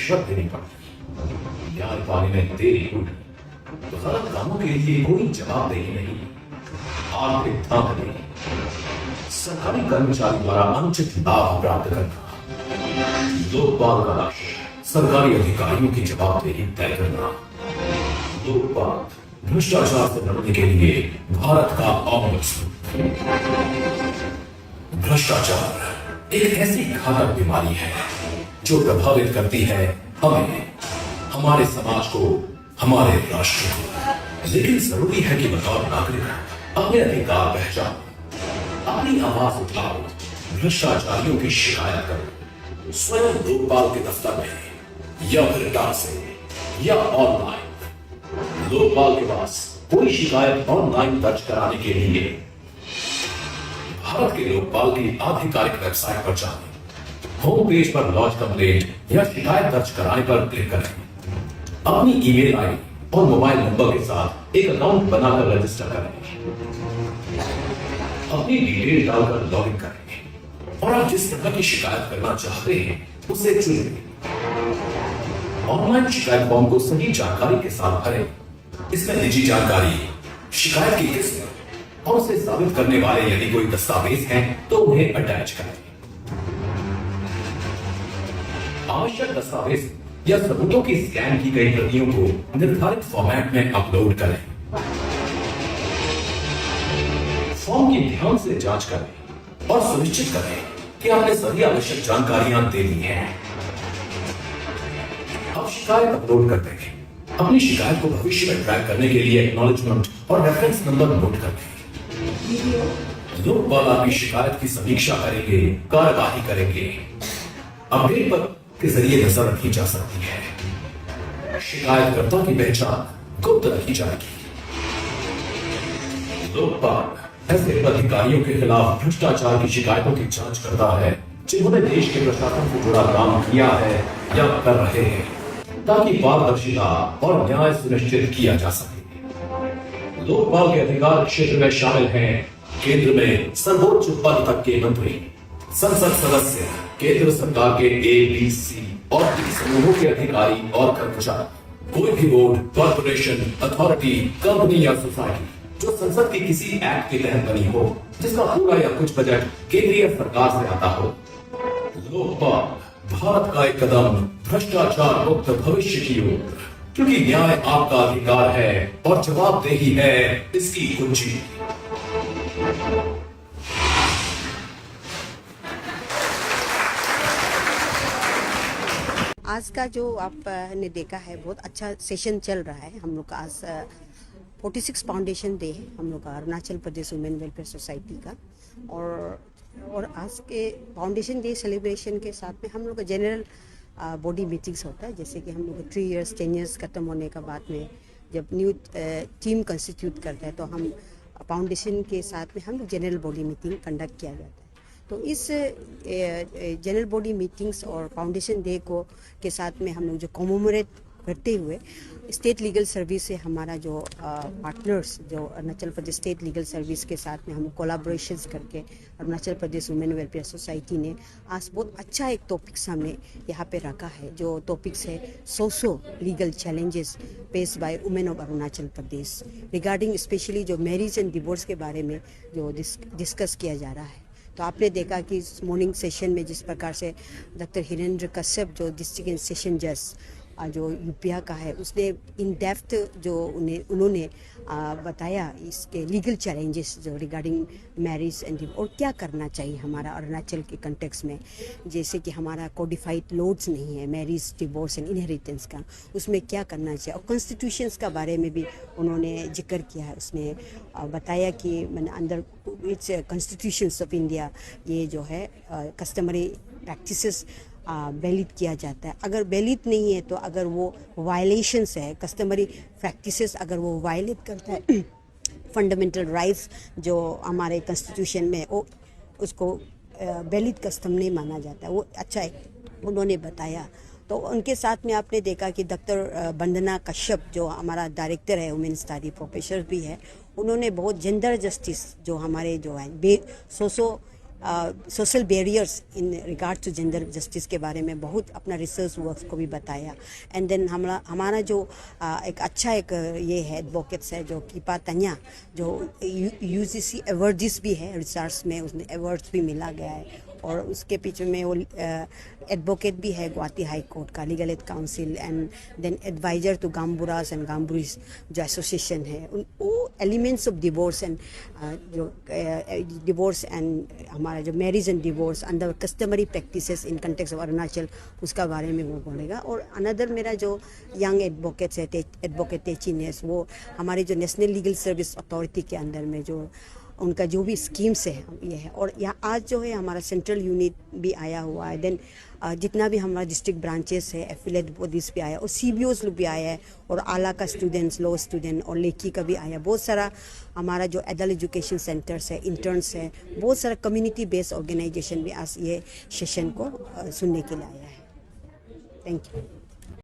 रिश्वत देनी पड़ती। न्यायपालिका में देरी हुई तो गलत कामों के लिए कोई जवाबदेही नहीं, आर्थिक धांधली, सरकारी कर्मचारी द्वारा अनुचित लाभ प्राप्त करना, लोकपाल का लक्ष्य सरकारी अधिकारियों की जवाबदेही तय करना। लोकपाल भ्रष्टाचार से लड़ने के लिए भारत का ऑम्बुड्समैन। भ्रष्टाचार एक ऐसी घातक बीमारी है जो प्रभावित करती है हमें, हमारे समाज को, हमारे राष्ट्र को। लेकिन जरूरी है कि बतौर नागरिक अपने अधिकार पहचान, अपनी आवाज उठाओ, भ्रष्टाचारियों की शिकायत करो, स्वयं लोकपाल के दफ्तर में या फिर डाक से या ऑनलाइन। लोकपाल के पास कोई शिकायत ऑनलाइन दर्ज कराने के लिए भारत के लोकपाल की आधिकारिक वेबसाइट पर जाएं, होम पेज पर लॉन्च कंप्लेंट या शिकायत दर्ज कराने पर क्लिक करें। अपनी ईमेल आईडी और मोबाइल नंबर के साथ एक अकाउंट बनाकर रजिस्टर करें, अपनी डिटेल डालकर लॉगिन करें और आप जिस तरह की शिकायत करना चाहते हैं उसे चुनें। ऑनलाइन शिकायत फॉर्म को सही जानकारी के साथ भरें। इसमें निजी जानकारी, शिकायत की किस्म और उसे साबित करने वाले यदि कोई दस्तावेज हैं तो उन्हें अटैच करें। आवश्यक दस्तावेज या सबूतों की स्कैन की गई प्रतियों को निर्धारित फॉर्मेट में अपलोड करें। फॉर्म की ध्यान से जांच करें और सुनिश्चित करें कि आपने सभी आवश्यक जानकारियां दे दी हैं। अब शिकायत अपलोड करते हैं। अपनी शिकायत को भविष्य में ट्रैक करने के लिए एक्नॉलेजमेंट और रेफरेंस नंबर नोट करें। लोकपाल आपकी शिकायत की समीक्षा करेंगे, कार्यवाही करेंगे। अपडेट पर के जरिए नजर रखी जा सकती है। शिकायतकर्ता की पहचान गुप्त रखी जाएगी। लोकपाल ऐसे अधिकारियों के खिलाफ भ्रष्टाचार की शिकायतों की जांच करता है जिन्होंने देश के प्रशासन से जुड़ा काम किया है या कर रहे हैं, ताकि पारदर्शिता और न्याय सुनिश्चित किया जा सके। लोकपाल के अधिकार क्षेत्र में शामिल हैं केंद्र में सर्वोच्च पद तक के मंत्री, संसद सदस्य, केंद्र सरकार के ए, बी, सी और डी समूहों के अधिकारी और कर्मचारी, कोई भी बोर्ड, कॉर्पोरेशन, अथॉरिटी, कंपनी या सोसाइटी जो संसद के किसी एक्ट के तहत बनी हो, जिसका पूरा या कुछ बजट केंद्रीय सरकार से आता हो। लोकपाल भारत का एक कदम भ्रष्टाचार मुक्त भविष्य की ओर, क्योंकि न्याय आपका अधिकार है और जवाबदेही है इसकी कुंजी। आज का जो आपने देखा है बहुत अच्छा सेशन चल रहा है। हम लोग का आज 46 फाउंडेशन डे है हम लोग का Arunachal Pradesh women welfare society का। और आज के फाउंडेशन डे सेलिब्रेशन के साथ में हम लोग का जनरल बॉडी मीटिंग्स होता है। जैसे कि हम लोग 3 इयर्स 10 इयर्स खत्म होने के बाद में जब न्यू टीम कंस्टिट्यूट करता है तो हम फाउंडेशन के साथ में हम लोग जनरल बॉडी मीटिंग कंडक्ट किया जाता है। तो इस जनरल बॉडी मीटिंग्स और फाउंडेशन डे को के साथ में हम लोग जो कॉमेमोरेट करते हुए स्टेट लीगल सर्विस से हमारा जो पार्टनर्स जो Arunachal Pradesh state legal service के साथ में हम कोलैबोरेशंस करके Arunachal Pradesh women welfare society ने आज बहुत अच्छा एक टॉपिक सामने यहाँ पे रखा है। जो टॉपिक्स है socio legal challenges face by women of Arunachal Pradesh regarding specially जो मैरिज एंड डिवोर्स के बारे में जो डिस्कस किया जा रहा है। तो आपने देखा कि इस मॉर्निंग सेशन में जिस प्रकार से डॉक्टर हिरेंद्र कश्यप जो डिस्ट्रिक्ट एंड सेशन जज जो यूपीआ का है उसने इन डेप्थ जो उन्होंने बताया इसके लीगल चैलेंजेस जो रिगार्डिंग मैरिज एंड और क्या करना चाहिए हमारा अरुणाचल के कंटेक्स में। जैसे कि हमारा कोडिफाइड लॉज नहीं है मैरिज डिवोर्स एंड इनहेरिटेंस का, उसमें क्या करना चाहिए। और कॉन्स्टिट्यूशंस का बारे में भी उन्होंने जिक्र किया है। उसने बताया कि मैंने अंदर इट्स कॉन्स्टिट्यूशंस ऑफ इंडिया ये जो है कस्टमरी प्रैक्टिसेस वैलिड किया जाता है। अगर वैलिड नहीं है तो अगर वो वायलेशंस है कस्टमरी प्रैक्टिसेस अगर वो वायलेट करता है फंडामेंटल राइट्स जो हमारे कॉन्स्टिट्यूशन में वो उसको वैलिड कस्टम नहीं माना जाता है। वो अच्छा है उन्होंने बताया। तो उनके साथ में आपने देखा कि डॉक्टर वंदना कश्यप जो हमारा डायरेक्टर है वुमेन स्टडी प्रोफेसर भी है, उन्होंने बहुत जेंडर जस्टिस जो हमारे जो है socio social barriers in regard to gender justice के बारे में बहुत अपना रिसर्च वर्क को भी बताया। एंड देन हमारा जो एक अच्छा एक ये है एडवोकेट्स है जो कीपा तन्या, जो यूजीसी अवार्ड्स भी है, रिसर्च में उसने अवार्ड्स भी मिला गया है। और उसके पीछे में वो एडवोकेट भी है गुवाहाटी हाई कोर्ट का legal aid council, and then advisor to गामबुरास एंड गामबुरीज जो एसोसिएशन है। वो एलिमेंट्स ऑफ डिवोर्स एंड जो डिवोर्स एंड हमारा जो marriage and divorce under customary practices in context of Arunachal, उसका बारे में वो बोलेगा। और अनदर मेरा जो यंग एडवोकेट्स है एडवोकेट टेचिनेस, वो हमारे जो नेशनल लीगल सर्विस अथॉरिटी के अंदर में जो उनका जो भी स्कीम्स है ये है। और यहाँ आज जो है हमारा सेंट्रल यूनिट भी आया हुआ है। देन जितना भी हमारा डिस्ट्रिक्ट ब्रांचेस है, एफिलेट बॉडीज भी आया, और CBOs लोग भी आया है, और आला का स्टूडेंट्स, लो स्टूडेंट और लेकी का भी आया। बहुत सारा हमारा जो एडल्ट एजुकेशन सेंटर्स है, इंटर्न्स है, बहुत सारा कम्युनिटी बेस्ड ऑर्गेनाइजेशन भी आज ये सेशन को सुनने के लिए आया है। Thank you.